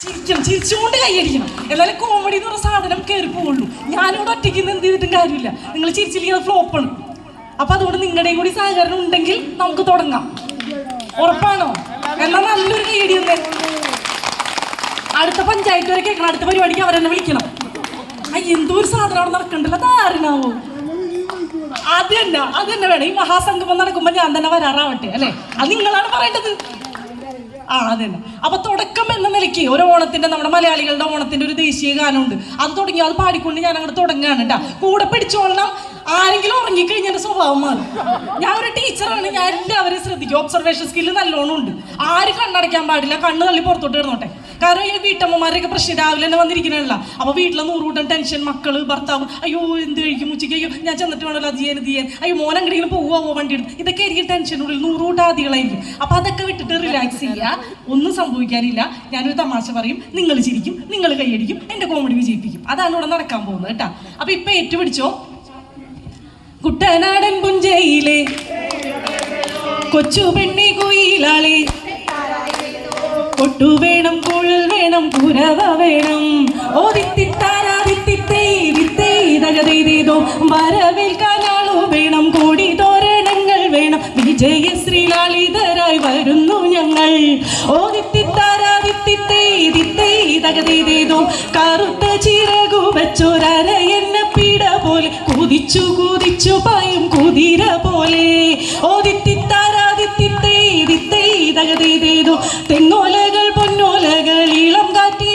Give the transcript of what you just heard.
ചിരിച്ചുകൊണ്ട് കൈയടിക്കണം. എന്നാലും കോമഡി എന്ന് പറഞ്ഞ സാധനം കയറി പോവുള്ളൂ. ഞാനിവിടെ ഒറ്റയ്ക്ക് എന്ത് ചെയ്തിട്ടും കാര്യമില്ല. നിങ്ങൾ ചിരിച്ചില്ലെങ്കിൽ അത് ഫ്ലോപ്പാണ്. അപ്പൊ അതുകൊണ്ട് നിങ്ങളുടെയും കൂടി സഹകരണം ഉണ്ടെങ്കിൽ നമുക്ക് തുടങ്ങാം. ഉറപ്പാണോ? എന്നാൽ നല്ലൊരു കൈയടി തന്നെ. അടുത്ത പഞ്ചായത്ത് വരെ കേൾക്കണം. അടുത്ത പരിപാടിക്ക് അവരെന്നെ വിളിക്കണം. എന്തോ ഒരു സാധനം അവിടെ നടക്കണ്ടല്ലോ. അതാരനാവോ? അത് തന്നെ വേണം. ഈ മഹാസംഗമം നടക്കുമ്പോ ഞാൻ തന്നെ വരാറാവട്ടെ അല്ലെ? അത് നിങ്ങളാണ് പറയേണ്ടത്. അതന്നെ. അപ്പൊ തുടക്കം എന്ന നിലയ്ക്ക് ഒരു ഓണത്തിന്റെ, നമ്മുടെ മലയാളികളുടെ ഓണത്തിന്റെ ഒരു ദേശീയ ഗാനമുണ്ട്. അത് തുടങ്ങി, അത് പാടിക്കൊണ്ട് ഞാൻ അങ്ങോട്ട് തുടങ്ങുകയാണ് കേട്ടാ. കൂടെ പിടിച്ചോളണം. ആരെങ്കിലും ഉറങ്ങിക്കഴിഞ്ഞ എന്റെ സ്വഭാവം മാറും. ഞാൻ ഒരു ടീച്ചറാണ്. ഞാൻ എല്ലാവരെയും ശ്രദ്ധിക്കും. ഒബ്സർവേഷൻ സ്കില്ല് നല്ലോണം ഉണ്ട്. ആര് കണ്ണടയ്ക്കാൻ പാടില്ല. കണ്ണ് തള്ളി പുറത്തോട്ട് ഇടുന്നോട്ടെ. കാരണം ഈ വീട്ടമ്മമാരുടെയൊക്കെ പ്രശ്നം രാവിലെ തന്നെ വന്നിരിക്കണല്ല. അപ്പൊ വീട്ടിലെ 100 കൂട്ടം ടെൻഷൻ. മക്കള്, ഭർത്താവ്, അയ്യോ എന്ത് കഴിക്കും ഉച്ചയ്ക്ക്, അയ്യോ ഞാൻ ചെന്നിട്ട് വേണമല്ലോ അത് ചെയ്യാൻ, അയ്യോ മോൻ എങ്ങനെയെങ്കിലും പോവോ വണ്ടി എടുത്ത്, ഇതൊക്കെ ആയിരിക്കും ടെൻഷനുള്ളിൽ 100 കൂട്ടം ആദികളായിരിക്കും. അപ്പൊ അതൊക്കെ വിട്ടിട്ട് റിലാക്സ് ചെയ്യുക. ഒന്നും സംഭവിക്കാനില്ല. ഞാനൊരു തമാശ പറയും, നിങ്ങൾ ചിരിക്കും, നിങ്ങൾ കൈയടിക്കും, എന്റെ കോമഡി വിജയിപ്പിക്കും. അതാണ് ഇവിടെ നടക്കാൻ പോകുന്നത് കേട്ടാ. അപ്പൊ ഇപ്പൊ ഏറ്റുപിടിച്ചോ. കുട്ടനാടൻ പുഞ്ചയിലെ കൊച്ചു പെണ്ണി കുയിലാളി, കൊട്ടു വേണം, കുഴൽ വേണം, കുരവ വേണം. ഓ ദിത്തിത്താരാദിത്തിത്തോ വരവേൽക്കാനാളു വേണം. കോടി തോരണങ്ങൾ വേണം. വിജയശ്രീലാളിതരായി വരുന്നു ഞങ്ങൾ. ഓ ദിത്തിത്താരാദിത്തിത്തോ കറുത്ത ചിറകു വെച്ചൊരര എന്ന പീഡ പോലെ കുതിച്ചു